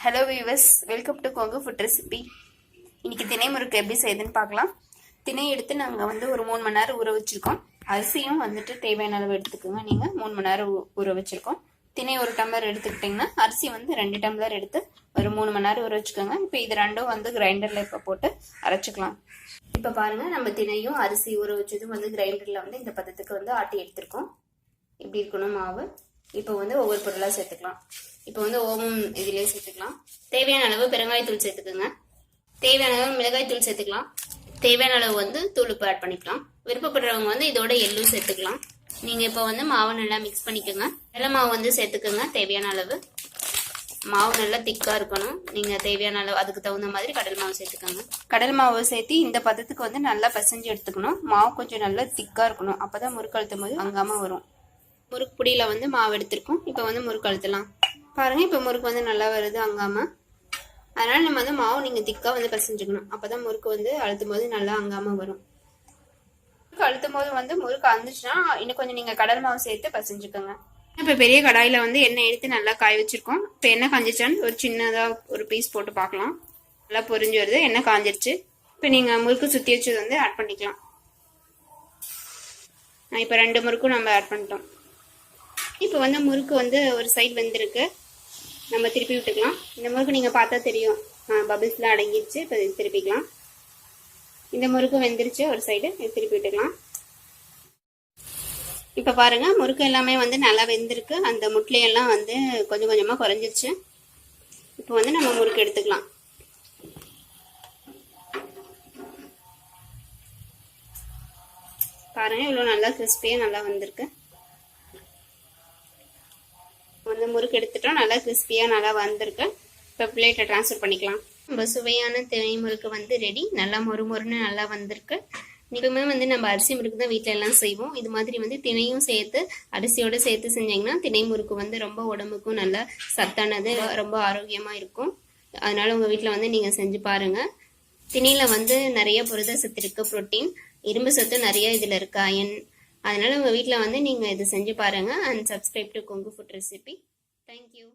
Hello viewers, welcome to Kongu food recipe. இன்னைக்கு திணை முறுக்கு எப்படி செய்யுதுன்னு பார்க்கலாம். திணை எடுத்து நாங்கள் ஒரு 3 மணி நேரம் ஊற வச்சிருக்கோம். அரிசியும் தேவையான அளவு எடுத்துக்கோங்க. நீங்கள் 3 மணி நேரம் ஊற வச்சிருக்கோம். திணை 1 டம்ளர் எடுத்துக்கிட்டிங்கன்னா அரிசி 2 டம்ளர் எடுத்து ஒரு 3 மணி நேரம் ஊற வச்சுக்கோங்க. இப்போ இது ரெண்டும் கிரைண்டரில் இப்போ போட்டு அரைச்சிக்கலாம். இப்போ பாருங்கள், நம்ம திணையும் அரிசி ஊற வச்சதும் கிரைண்டரில் இந்த பதத்துக்கு ஆட்டி எடுத்துருக்கோம். இப்படி இருக்கணும் மாவு. இப்போ ஒவ்வொரு பொருளாக சேர்த்துக்கலாம். இப்போ ஓமம் இதிலே சேர்த்துக்கலாம். தேவையான அளவு பெருங்காயத்தூள் சேர்த்துக்கோங்க. தேவையான அளவு மிளகாய்த்தூள் சேர்த்துக்கலாம். தேவையான அளவு தூள் உப்பு ஆட் பண்ணிக்கலாம். விருப்பப்படுறவங்க இதோட எள்ளும் சேர்த்துக்கலாம். நீங்கள் இப்போ மாவை நல்லா மிக்ஸ் பண்ணிக்கோங்க. கடலை மாவு சேர்த்துக்கோங்க. தேவையான அளவு மாவு நல்லா திக்காக இருக்கணும். நீங்கள் தேவையான அளவு அதுக்கு தகுந்த மாதிரி கடல் மாவு சேர்த்துக்கோங்க. கடல் மாவு சேர்த்து இந்த பதத்துக்கு நல்லா பசைஞ்சு எடுத்துக்கணும். மாவு கொஞ்சம் நல்லா திக்காக இருக்கணும். அப்போ தான் முறுக்கு அழுத்தும் போது அங்காமல் வரும். முறுக்கு பொடியில் மாவு எடுத்துருக்கோம். இப்போ முறுக்கு அழுத்தலாம். பாருங்க, இப்போ முறுக்கு நல்லா வருது அங்காம. அதனால நம்ம மாவு நீங்க திக்கா பசைஞ்சுக்கணும். அப்பதான் முறுக்கு அழுத்தும் போது நல்லா அங்காம வரும். அழுத்தும் போது முறுக்கு அந்துச்சுன்னா இன்னும் கொஞ்சம் நீங்க கடல் மாவு சேர்த்து பசைஞ்சுக்கோங்க. இப்ப பெரிய கடாயில எண்ணெய் எடுத்து நல்லா காய வச்சிருக்கோம். இப்ப எண்ணெய் காஞ்சிச்சான்னு ஒரு சின்னதா ஒரு பீஸ் போட்டு பார்க்கலாம். நல்லா பொரிஞ்சு வருது, எண்ணெய் காஞ்சிருச்சு. இப்ப நீங்க முறுக்கு சுத்தி வச்சது ஆட் பண்ணிக்கலாம். இப்ப 2 முறுக்கும் நம்ம ஆட் பண்ணிட்டோம். இப்போ முறுக்கு ஒரு சைடு வெந்திருக்கு. நம்ம திருப்பி விட்டுக்கலாம். இந்த முறுக்கு நீங்கள் பார்த்தா தெரியும், பபிள்ஸ்லாம் அடங்கிடுச்சு. இப்போ திருப்பிக்கலாம். இந்த முறுக்கு வெந்துருச்சு ஒரு சைடு, திருப்பி விட்டுக்கலாம். இப்போ பாருங்க, முறுக்கு எல்லாமே நல்லா வெந்திருக்கு. அந்த முட்லையெல்லாம் கொஞ்சம் கொஞ்சமாக குறைஞ்சிருச்சு. இப்போ நம்ம முறுக்கு எடுத்துக்கலாம். பாருங்க, இவ்வளோ நல்லா கிறிஸ்பியாக நல்லா வந்திருக்கு. முறுக்கு எடுத்துட்டோம். நல்லா கிறிஸ்பியாக நல்லா வந்திருக்கு. இப்போ பிளேட்டை ட்ரான்ஸ்ஃபர் பண்ணிக்கலாம். ரொம்ப சுவையான திணை முறுக்கு ரெடி. நல்லா மொறுமொறுன்னு நல்லா வந்திருக்கு. இப்பவுமே நம்ம அரிசி முறுக்கு தான் வீட்டில எல்லாம் செய்வோம். இது மாதிரி திணையும் சேர்த்து அரிசியோட சேர்த்து செஞ்சீங்கன்னா திணை முறுக்கு ரொம்ப உடம்புக்கும் நல்லா சத்தானது, ரொம்ப ஆரோக்கியமாக இருக்கும். அதனால உங்கள் வீட்டில் நீங்கள் செஞ்சு பாருங்க. திணையில நிறைய புரத சத்து இருக்கு, புரோட்டீன், இரும்பு சத்து நிறைய இதில் இருக்கு, அயன். அதனால உங்கள் வீட்டில் நீங்கள் இதை செஞ்சு பாருங்க. And subscribe to Kongu food recipe. Thank you.